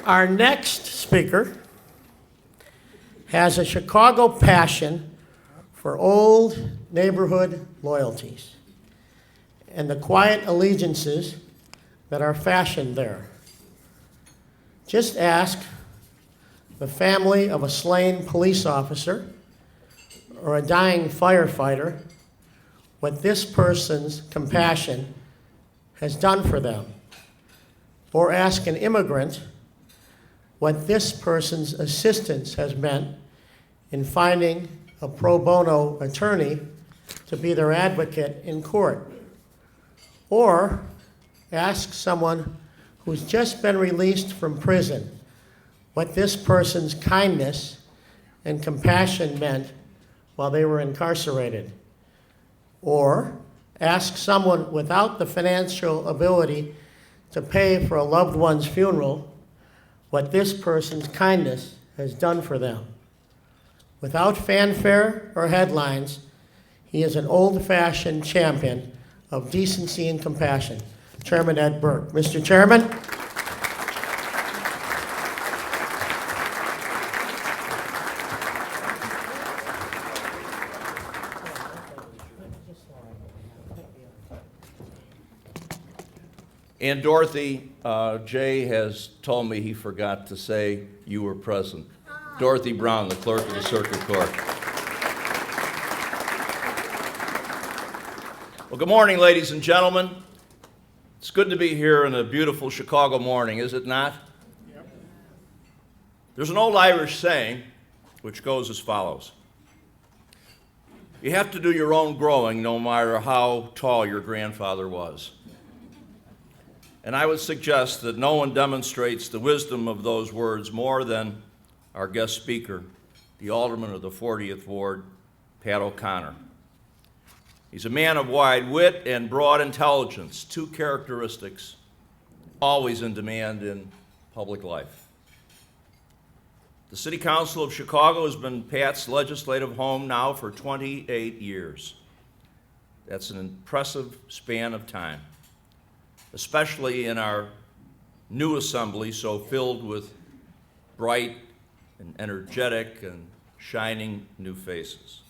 Our next speaker has a Chicago passion for old neighborhood loyalties and the quiet allegiances that are fashioned there. Just ask the family of a slain police officer or a dying firefighter what this person's compassion has done for them. Or ask an immigrant what this person's assistance has meant in finding a pro bono attorney to be their advocate in court. Or ask someone who's just been released from prison what this person's kindness and compassion meant while they were incarcerated. Or ask someone without the financial ability to pay for a loved one's funeral what this person's kindness has done for them. Without fanfare or headlines, he is an old-fashioned champion of decency and compassion. Chairman Ed Burke. Mr. Chairman. And Dorothy, Jay has told me he forgot to say you were present. Dorothy Brown, the clerk of the Circuit Court. Well, good morning, ladies and gentlemen. It's good to be here in a beautiful Chicago morning, is it not? Yep. There's an old Irish saying which goes as follows. You have to do your own growing no matter how tall your grandfather was. And I would suggest that no one demonstrates the wisdom of those words more than our guest speaker, the Alderman of the 40th Ward, Pat O'Connor. He's a man of wide wit and broad intelligence, two characteristics always in demand in public life. The City Council of Chicago has been Pat's legislative home now for 28 years. That's an impressive span of time, especially in our new assembly, so filled with bright and energetic and shining new faces.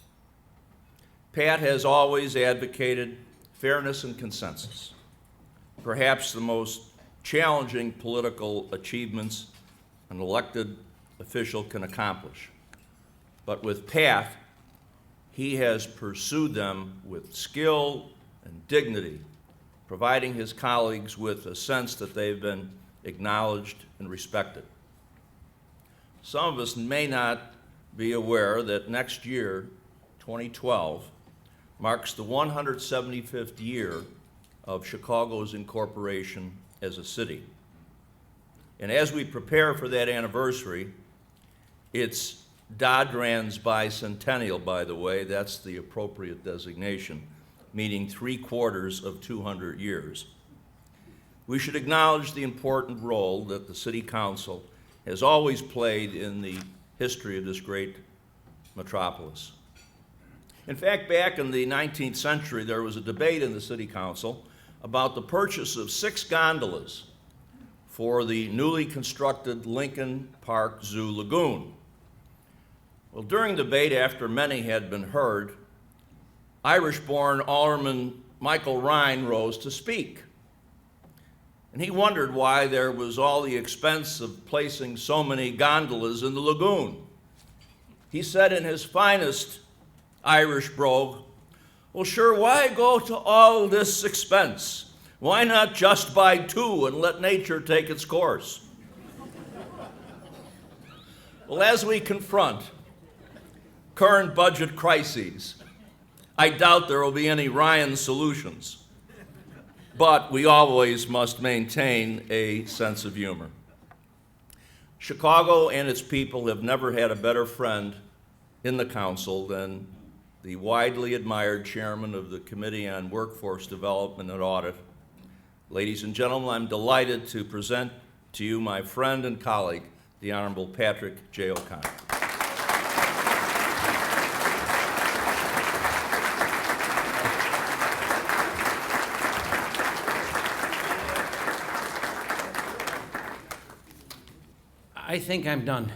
Pat has always advocated fairness and consensus, perhaps the most challenging political achievements an elected official can accomplish. But with Pat, he has pursued them with skill and dignity, providing his colleagues with a sense that they've been acknowledged and respected. Some of us may not be aware that next year, 2012, marks the 175th year of Chicago's incorporation as a city. And as we prepare for that anniversary, it's Dodd-Rand's bicentennial, by the way, that's the appropriate designation, meaning 3/4 of 200 years. We should acknowledge the important role that the City Council has always played in the history of this great metropolis. In fact, back in the 19th century, there was a debate in the City Council about the purchase of 6 gondolas for the newly constructed Lincoln Park Zoo Lagoon. Well, during the debate, after many had been heard, Irish-born Alderman Michael Ryan rose to speak. And he wondered why there was all the expense of placing so many gondolas in the lagoon. He said in his finest Irish brogue, well, sure, why go to all this expense? Why not just buy 2 and let nature take its course? Well, as we confront current budget crises, I doubt there will be any Ryan solutions, but we always must maintain a sense of humor. Chicago and its people have never had a better friend in the council than the widely admired chairman of the Committee on Workforce Development and Audit. Ladies and gentlemen, I'm delighted to present to you my friend and colleague, the Honorable Patrick J. O'Connor. I think I'm done,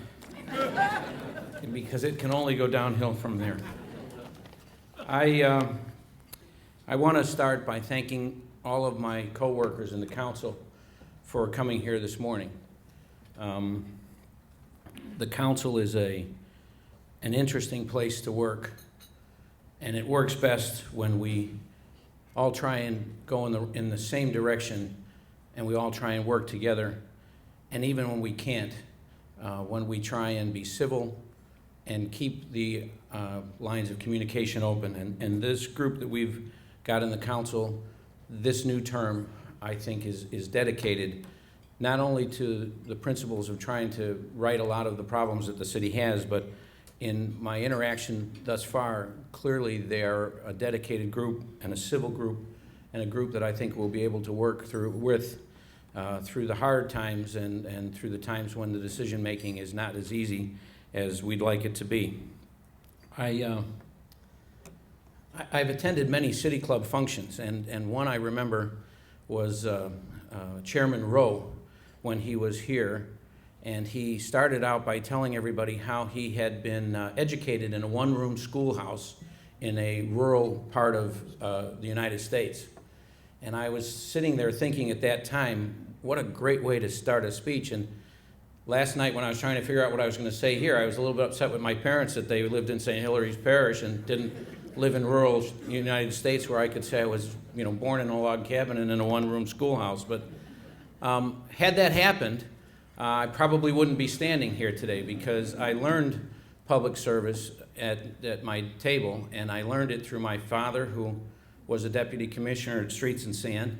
because it can only go downhill from there. I want to start by thanking all of my coworkers in the council for coming here this morning. The council is an interesting place to work, and it works best when we all try and go in the same direction, and we all try and work together. And even when we can't, when we try and be civil and keep the lines of communication open. And this group that we've got in the council this new term, I think, is dedicated not only to the principles of trying to right a lot of the problems that the city has, but in my interaction thus far, clearly they are a dedicated group and a civil group and a group that I think will be able to work through the hard times and through the times when the decision making is not as easy as we'd like it to be. I've attended many City Club functions, and one I remember was Chairman Rowe when he was here, and he started out by telling everybody how he had been educated in a one-room schoolhouse in a rural part of the United States. And I was sitting there thinking at that time, what a great way to start a speech. And last night when I was trying to figure out what I was going to say here, I was a little bit upset with my parents that they lived in St. Hilary's Parish and didn't live in rural United States where I could say I was, born in a log cabin and in a one-room schoolhouse. But had that happened, I probably wouldn't be standing here today, because I learned public service at my table, and I learned it through my father, who was a deputy commissioner at Streets and Sand.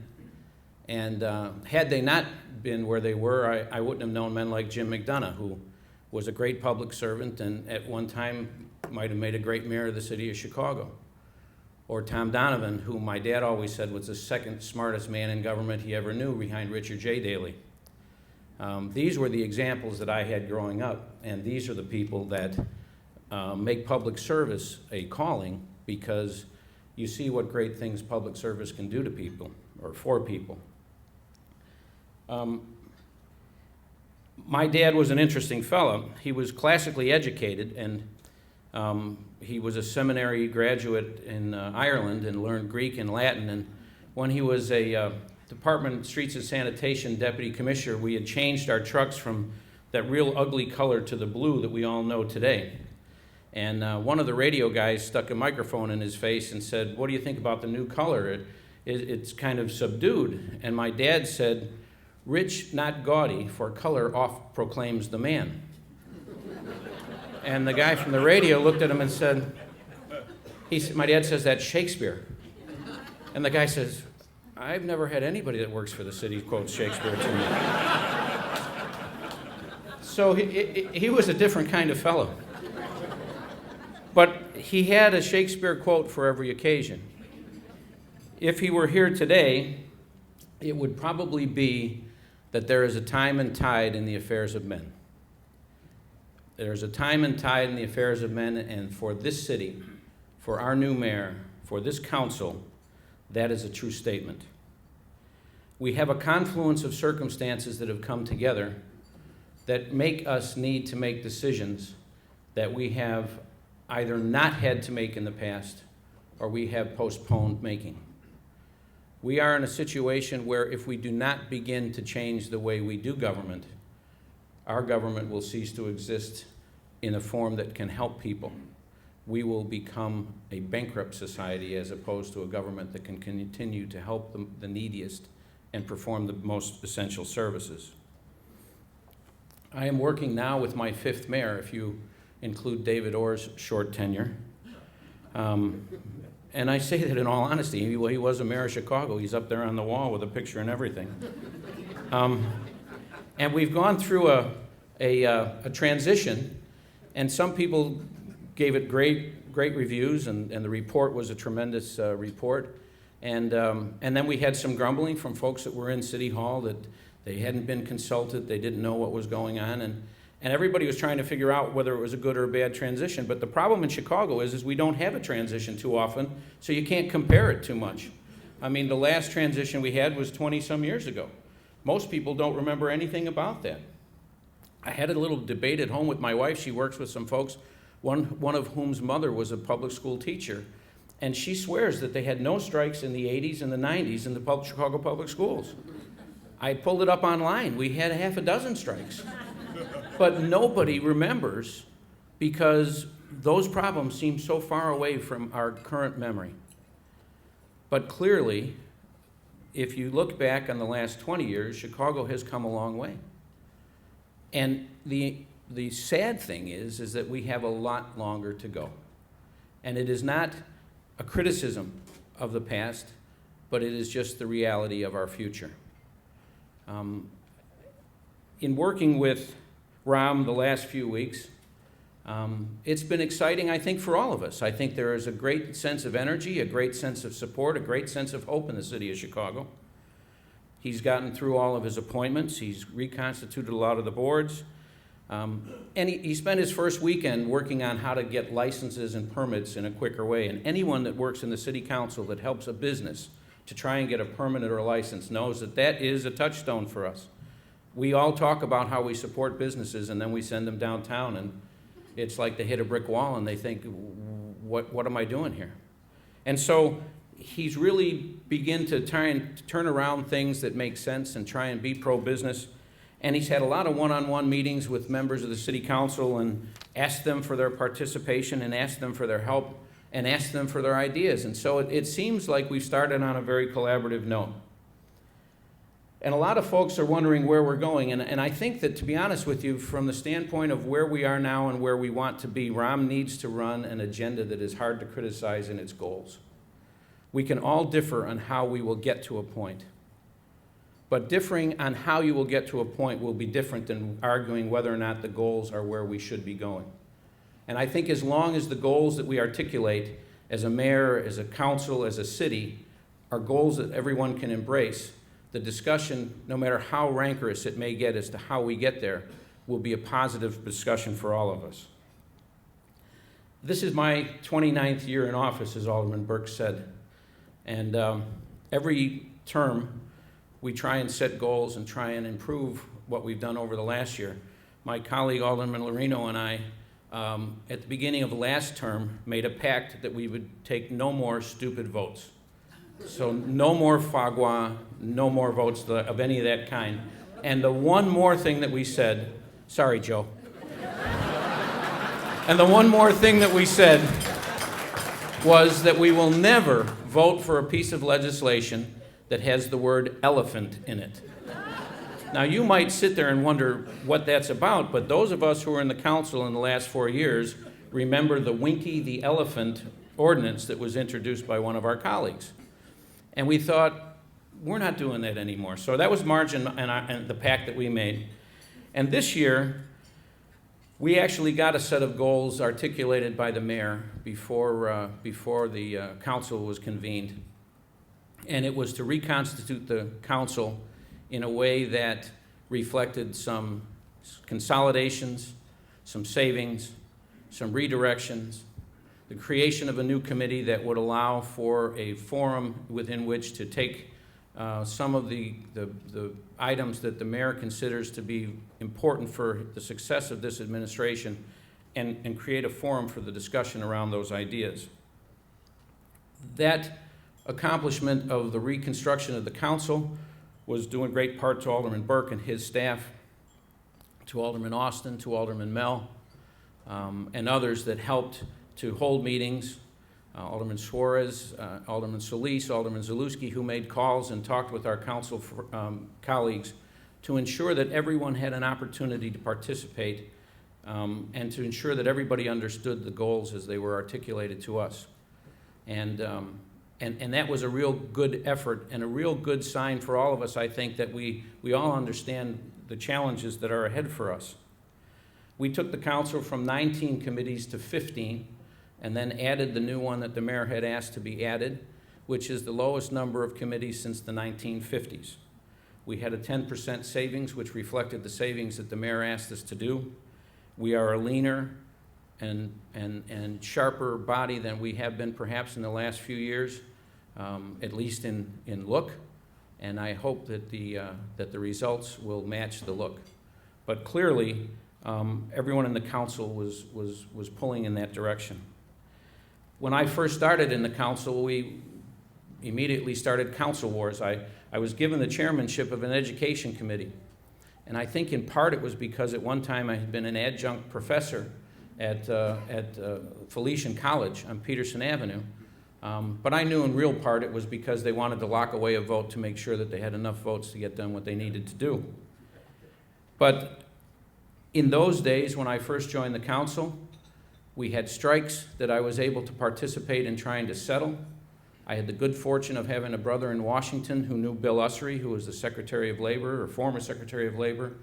And had they not been where they were, I wouldn't have known men like Jim McDonough, who was a great public servant and at one time might have made a great mayor of the city of Chicago. Or Tom Donovan, who my dad always said was the second smartest man in government he ever knew, behind Richard J. Daley. These were the examples that I had growing up, and these are the people that make public service a calling, because you see what great things public service can do to people, or for people. My dad was an interesting fellow. He was classically educated, and he was a seminary graduate in Ireland and learned Greek and Latin. And when he was a Department of Streets and Sanitation Deputy Commissioner, we had changed our trucks from that real ugly color to the blue that we all know today. And one of the radio guys stuck a microphone in his face and said, "What do you think about the new color? It's kind of subdued." And my dad said, "Rich, not gaudy, for color oft proclaims the man." And the guy from the radio looked at him and said, my dad says, "That's Shakespeare." And the guy says, "I've never had anybody that works for the city quote Shakespeare to me." So he was a different kind of fellow. But he had a Shakespeare quote for every occasion. If he were here today, it would probably be that there is a time and tide in the affairs of men. There's a time and tide in the affairs of men, and for this city, for our new mayor, for this council, that is a true statement. We have a confluence of circumstances that have come together that make us need to make decisions that we have either not had to make in the past or we have postponed making. We are in a situation where if we do not begin to change the way we do government, our government will cease to exist in a form that can help people. We will become a bankrupt society as opposed to a government that can continue to help the neediest and perform the most essential services. I am working now with my fifth mayor, if you include David Orr's short tenure. And I say that in all honesty. He was a mayor of Chicago. He's up there on the wall with a picture and everything. And we've gone through a transition, and some people gave it great reviews, and the report was a tremendous report. And then we had some grumbling from folks that were in City Hall that they hadn't been consulted, they didn't know what was going on, and everybody was trying to figure out whether it was a good or a bad transition. But the problem in Chicago is we don't have a transition too often, so you can't compare it too much. I mean, the last transition we had was 20-some years ago. Most people don't remember anything about that. I had a little debate at home with my wife. She works with some folks, one of whom's mother was a public school teacher. And she swears that they had no strikes in the 80s and the 90s in the Chicago public schools. I pulled it up online. We had half a dozen strikes. But nobody remembers because those problems seem so far away from our current memory. But clearly, if you look back on the last 20 years, Chicago has come a long way. And the sad thing is that we have a lot longer to go. And it is not a criticism of the past, but it is just the reality of our future. In working with Ram the last few weeks, it's been exciting, I think, for all of us. I think there is a great sense of energy, a great sense of support, a great sense of hope in the city of Chicago. He's gotten through all of his appointments. He's reconstituted a lot of the boards. And he spent his first weekend working on how to get licenses and permits in a quicker way. And anyone that works in the city council that helps a business to try and get a permit or a license knows that that is a touchstone for us. We all talk about how we support businesses, and then we send them downtown, and it's like they hit a brick wall, and they think, what am I doing here? And so he's really begin to try and turn around things that make sense and try and be pro-business. And he's had a lot of one-on-one meetings with members of the city council and asked them for their participation and asked them for their help and asked them for their ideas. And so it seems like we've started on a very collaborative note. And a lot of folks are wondering where we're going. And I think that, to be honest with you, from the standpoint of where we are now and where we want to be, Ram needs to run an agenda that is hard to criticize in its goals. We can all differ on how we will get to a point. But differing on how you will get to a point will be different than arguing whether or not the goals are where we should be going. And I think as long as the goals that we articulate as a mayor, as a council, as a city, are goals that everyone can embrace, the discussion, no matter how rancorous it may get as to how we get there, will be a positive discussion for all of us. This is my 29th year in office, as Alderman Burke said. And every term, we try and set goals and try and improve what we've done over the last year. My colleague Alderman Lorino and I, at the beginning of the last term, made a pact that we would take no more stupid votes. So no more fagua, no more votes of any of that kind. And the one more thing that we said, sorry, Joe. And the one more thing that we said was that we will never vote for a piece of legislation that has the word elephant in it. Now, you might sit there and wonder what that's about, but those of us who were in the council in the last 4 years remember the Winky the Elephant ordinance that was introduced by one of our colleagues. And we thought, we're not doing that anymore. So that was margin and the pact that we made. And this year, we actually got a set of goals articulated by the mayor before the council was convened. And it was to reconstitute the council in a way that reflected some consolidations, some savings, some redirections, the creation of a new committee that would allow for a forum within which to take some of the items that the mayor considers to be important for the success of this administration and create a forum for the discussion around those ideas. That accomplishment of the reconstruction of the council was due in great part to Alderman Burke and his staff, to Alderman Austin, to Alderman Mell, and others that helped to hold meetings, Alderman Suarez, Alderman Solis, Alderman Zalewski, who made calls and talked with our council colleagues to ensure that everyone had an opportunity to participate and to ensure that everybody understood the goals as they were articulated to us. And that was a real good effort and a real good sign for all of us, I think, that we all understand the challenges that are ahead for us. We took the council from 19 committees to 15, and then added the new one that the mayor had asked to be added, which is the lowest number of committees since the 1950s. We had a 10% savings, which reflected the savings that the mayor asked us to do. We are a leaner and sharper body than we have been perhaps in the last few years, at least in look, and I hope that the results will match the look. But clearly, everyone in the council was pulling in that direction. When I first started in the council, we immediately started council wars. I was given the chairmanship of an education committee. And I think in part it was because at one time I had been an adjunct professor at Felician College on Peterson Avenue. But I knew in real part it was because they wanted to lock away a vote to make sure that they had enough votes to get done what they needed to do. But in those days when I first joined the council, we had strikes that I was able to participate in trying to settle. I had the good fortune of having a brother in Washington who knew Bill Ussery, who was the Secretary of Labor, or former Secretary of Labor,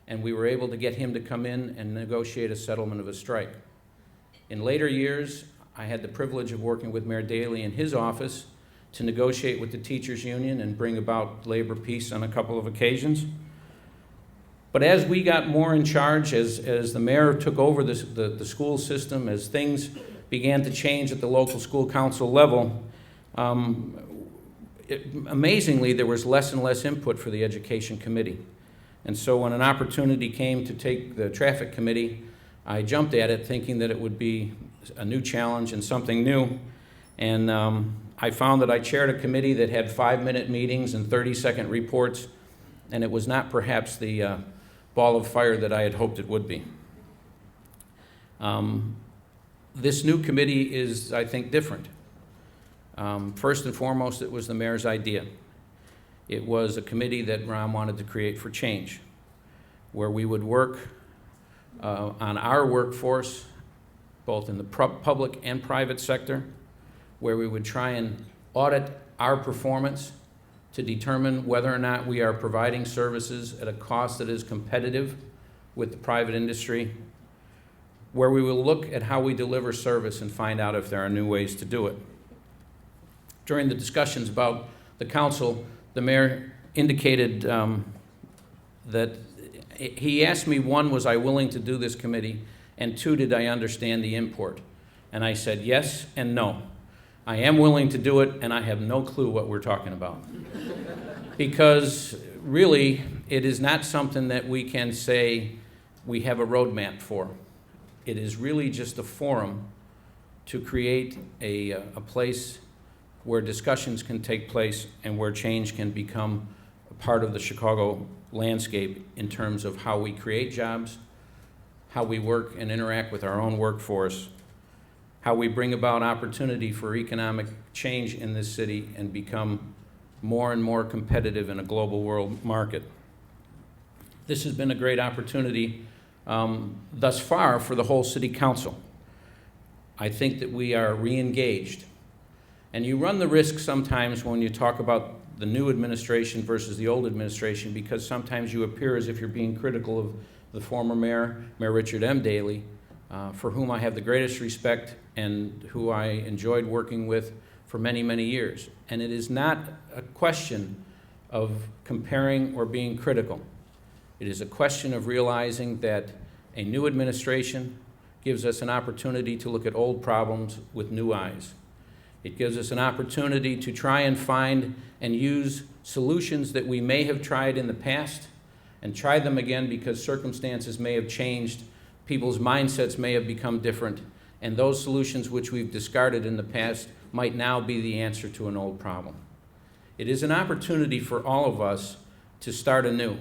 and we were able to get him to come in and negotiate a settlement of a strike. In later years, I had the privilege of working with Mayor Daley in his office to negotiate with the teachers' union and bring about labor peace on a couple of occasions. But as we got more in charge, as the mayor took over the school system, as things began to change at the local school council level, amazingly, there was less and less input for the education committee. And so when an opportunity came to take the traffic committee, I jumped at it thinking that it would be a new challenge and something new. And I found that I chaired a committee that had 5-minute meetings and 30-second reports, and it was not perhaps the ball of fire that I had hoped it would be. This new committee is, I think, different. First and foremost, it was the mayor's idea. It was a committee that Ron wanted to create for change, where we would work on our workforce, both in the public and private sector, where we would try and audit our performance to determine whether or not we are providing services at a cost that is competitive with the private industry, where we will look at how we deliver service and find out if there are new ways to do it. During the discussions about the council, the mayor indicated that he asked me, one, was I willing to do this committee, and two, did I understand the import? And I said yes and no. I am willing to do it, and I have no clue what we're talking about. Because really, it is not something that we can say we have a roadmap for. It is really just a forum to create a place where discussions can take place and where change can become a part of the Chicago landscape in terms of how we create jobs, how we work and interact with our own workforce, how we bring about opportunity for economic change in this city and become more and more competitive in a global world market. This has been a great opportunity thus far for the whole city council. I think that we are re-engaged. And you run the risk sometimes when you talk about the new administration versus the old administration, because sometimes you appear as if you're being critical of the former mayor, Mayor Richard M. Daley, for whom I have the greatest respect and who I enjoyed working with for many, many years. And it is not a question of comparing or being critical. It is a question of realizing that a new administration gives us an opportunity to look at old problems with new eyes. It gives us an opportunity to try and find and use solutions that we may have tried in the past and try them again because circumstances may have changed, people's mindsets may have become different, and those solutions which we've discarded in the past might now be the answer to an old problem. It is an opportunity for all of us to start anew.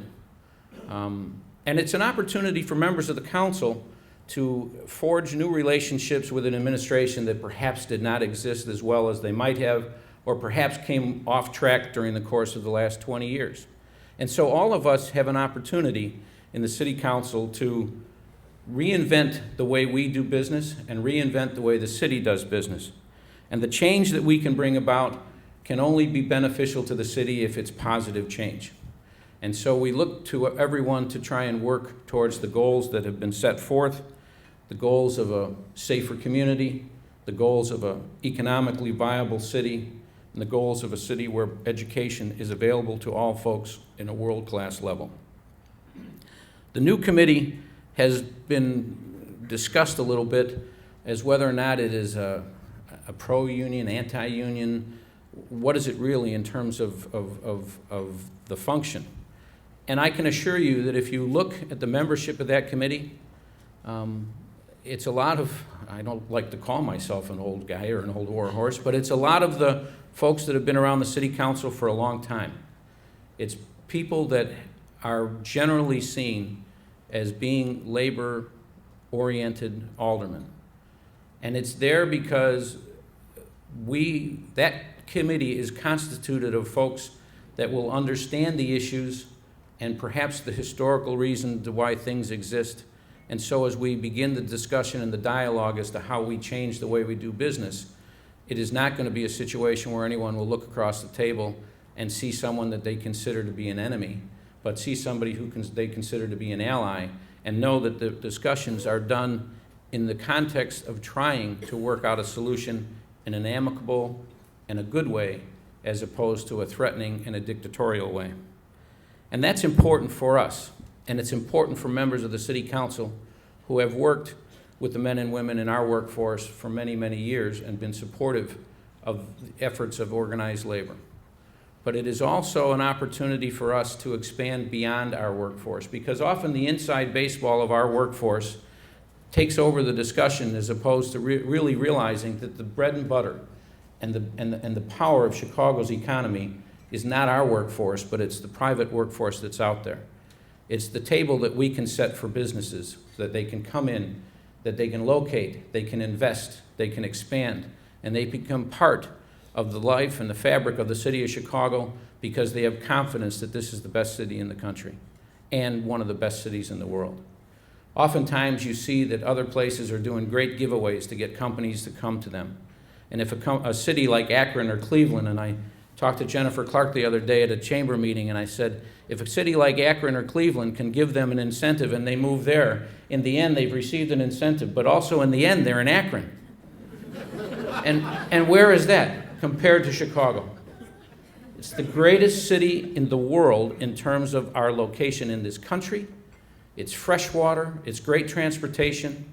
And it's an opportunity for members of the council to forge new relationships with an administration that perhaps did not exist as well as they might have, or perhaps came off track during the course of the last 20 years. And so all of us have an opportunity in the city council to reinvent the way we do business and reinvent the way the city does business. And the change that we can bring about can only be beneficial to the city if it's positive change. And so we look to everyone to try and work towards the goals that have been set forth, the goals of a safer community, the goals of an economically viable city, and the goals of a city where education is available to all folks in a world-class level. The new committee has been discussed a little bit as whether or not it is a pro-union, anti-union. What is it really in terms of the function? And I can assure you that if you look at the membership of that committee, it's a lot of, I don't like to call myself an old guy or an old war horse, but it's a lot of the folks that have been around the city council for a long time. It's people that are generally seen as being labor-oriented aldermen. And it's there because that committee is constituted of folks that will understand the issues and perhaps the historical reason to why things exist. And so as we begin the discussion and the dialogue as to how we change the way we do business, it is not going to be a situation where anyone will look across the table and see someone that they consider to be an enemy, but see somebody who they consider to be an ally, and know that the discussions are done in the context of trying to work out a solution in an amicable and a good way, as opposed to a threatening and a dictatorial way. And that's important for us, and it's important for members of the City Council who have worked with the men and women in our workforce for many, many years and been supportive of the efforts of organized labor. But it is also an opportunity for us to expand beyond our workforce, because often the inside baseball of our workforce takes over the discussion, as opposed to really realizing that the bread and butter and the power of Chicago's economy is not our workforce, but it's the private workforce that's out there. It's the table that we can set for businesses, that they can come in, that they can locate, they can invest, they can expand, and they become part of the life and the fabric of the city of Chicago because they have confidence that this is the best city in the country and one of the best cities in the world. Oftentimes you see that other places are doing great giveaways to get companies to come to them. And if a city like Akron or Cleveland, and I talked to Jennifer Clark the other day at a chamber meeting, and I said, if a city like Akron or Cleveland can give them an incentive and they move there, in the end they've received an incentive, but also in the end they're in Akron. And where is that compared to Chicago? It's the greatest city in the world in terms of our location in this country. It's fresh water, it's great transportation,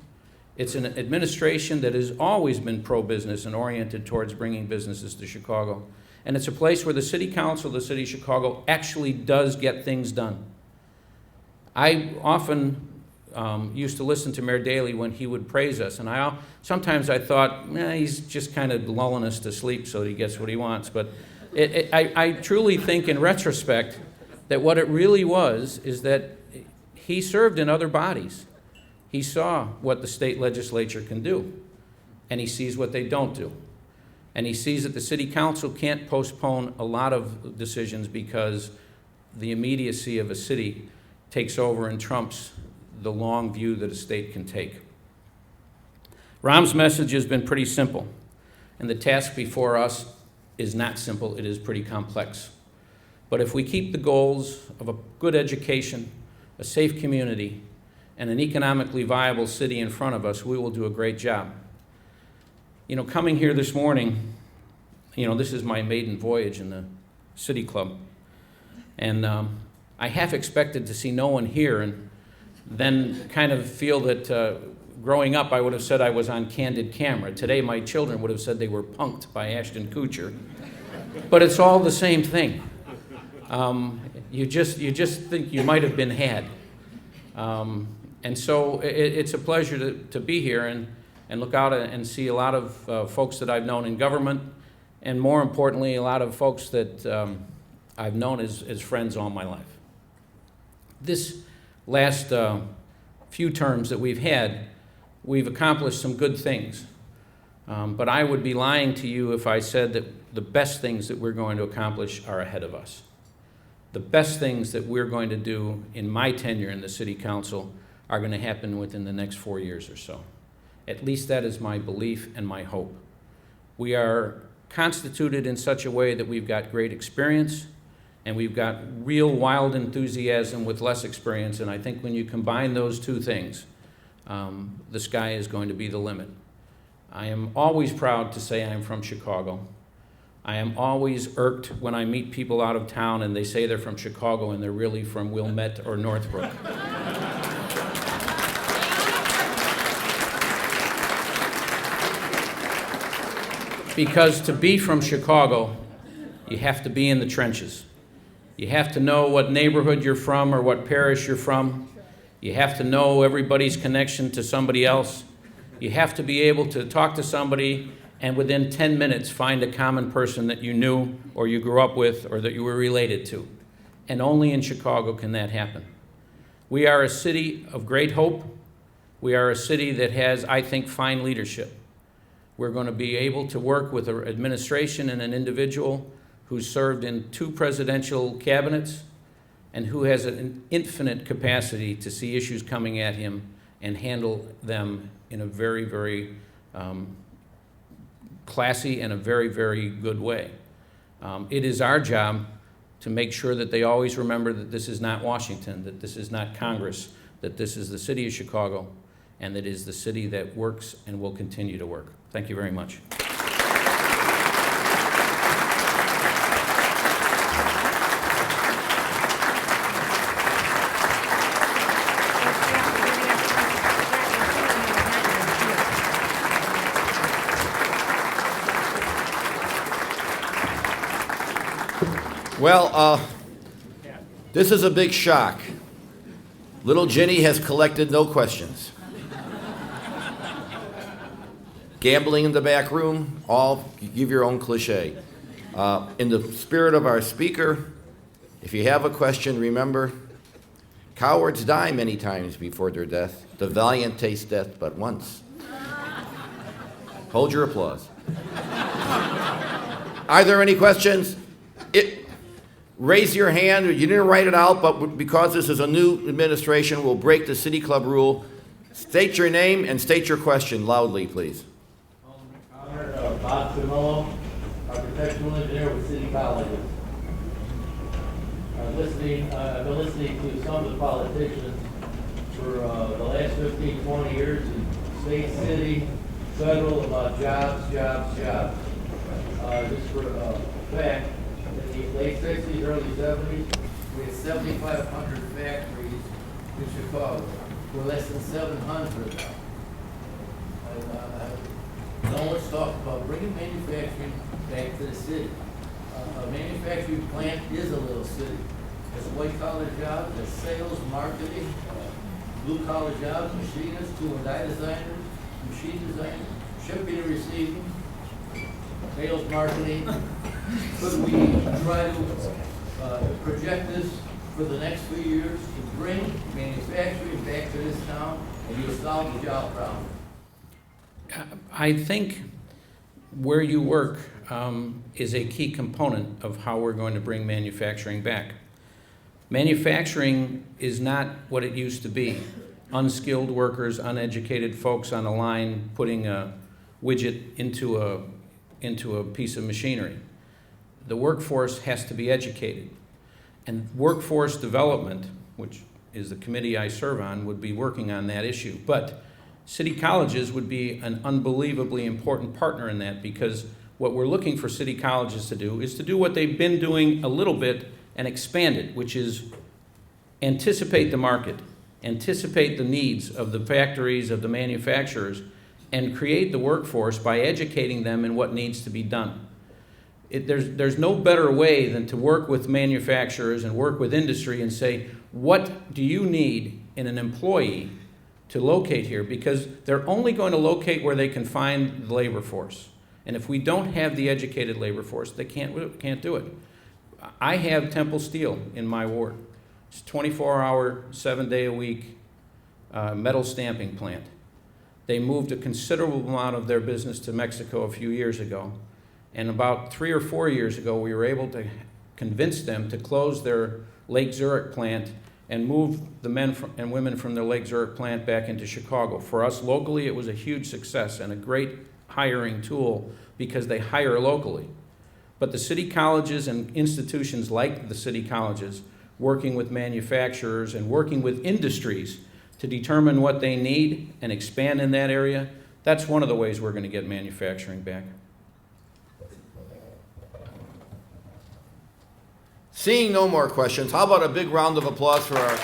it's an administration that has always been pro-business and oriented towards bringing businesses to Chicago. And it's a place where the City Council of the City of Chicago actually does get things done. I often used to listen to Mayor Daley when he would praise us, and sometimes I thought, he's just kind of lulling us to sleep so that he gets what he wants. But I truly think in retrospect that what it really was is that he served in other bodies. He saw what the state legislature can do, and he sees what they don't do. And he sees that the city council can't postpone a lot of decisions because the immediacy of a city takes over and trumps the long view that a state can take. Ram's message has been pretty simple, and the task before us is not simple, it is pretty complex. But if we keep the goals of a good education, a safe community, and an economically viable city in front of us, we will do a great job. You know, coming here this morning, this is my maiden voyage in the City Club. And I half expected to see no one here and then kind of feel that growing up I would have said I was on candid camera. Today my children would have said they were punked by Ashton Kutcher. But it's all the same thing. You just think you might have been had. And so it's a pleasure to be here and look out and see a lot of folks that I've known in government, and more importantly, a lot of folks that I've known as friends all my life. This last few terms that we've had, we've accomplished some good things. But I would be lying to you if I said that the best things that we're going to accomplish are ahead of us. The best things that we're going to do in my tenure in the City Council are going to happen within the next 4 years or so. At least that is my belief and my hope. We are constituted in such a way that we've got great experience and we've got real wild enthusiasm with less experience, and I think when you combine those two things, the sky is going to be the limit. I am always proud to say I'm from Chicago. I am always irked when I meet people out of town and they say they're from Chicago and they're really from Wilmette or Northbrook. Because to be from Chicago, you have to be in the trenches. You have to know what neighborhood you're from or what parish you're from. You have to know everybody's connection to somebody else. You have to be able to talk to somebody and within 10 minutes find a common person that you knew or you grew up with or that you were related to. And only in Chicago can that happen. We are a city of great hope. We are a city that has, I think, fine leadership. We're going to be able to work with an administration and an individual who served in 2 presidential cabinets and who has an infinite capacity to see issues coming at him and handle them in a very, very classy and a very, very good way. It is our job to make sure that they always remember that this is not Washington, that this is not Congress, that this is the city of Chicago, and that it is the city that works and will continue to work. Thank you very much. Well, this is a big shock. Little Ginny has collected no questions. Gambling in the back room, all give your own cliche. In the spirit of our speaker, if you have a question, remember, cowards die many times before their death. The valiant taste death but once. Hold your applause. Are there any questions? Raise your hand. You didn't write it out, but because this is a new administration, we'll break the City Club rule. State your name and state your question loudly, please. Bob Camillo, architectural engineer with City Colleges. I've been listening to some of the politicians for the last 15, 20 years in state, city, federal, about jobs. Just for a fact, in the late 60s, early 70s, we had 7,500 factories in Chicago. We're less than 700 now. No one's talked about bringing manufacturing back to the city. A manufacturing plant is a little city. There's white-collar jobs, there's sales, marketing, blue-collar jobs, machinists, tool and die designers, machine designers, shipping and receiving, sales, marketing. Could we try to project this for the next few years to bring manufacturing back to this town and you solve the job problem? I think where you work is a key component of how we're going to bring manufacturing back. Manufacturing is not what it used to be. Unskilled workers, uneducated folks on a line putting a widget into a piece of machinery. The workforce has to be educated. And workforce development, which is the committee I serve on, would be working on that issue. But city colleges would be an unbelievably important partner in that, because what we're looking for city colleges to do is to do what they've been doing a little bit and expand it, which is anticipate the market, anticipate the needs of the factories, of the manufacturers, and create the workforce by educating them in what needs to be done. There's no better way than to work with manufacturers and work with industry and say, what do you need in an employee to locate here? Because they're only going to locate where they can find the labor force. And if we don't have the educated labor force, they can't do it. I have Temple Steel in my ward. It's a 24-hour, 7-day-a-week metal stamping plant. They moved a considerable amount of their business to Mexico a few years ago. And about 3 or 4 years ago, we were able to convince them to close their Lake Zurich plant and move the men and women from their Lake Zurich plant back into Chicago. For us locally, it was a huge success and a great hiring tool because they hire locally. But the city colleges and institutions like the city colleges, working with manufacturers and working with industries to determine what they need and expand in that area, that's one of the ways we're going to get manufacturing back. Seeing no more questions, how about a big round of applause for our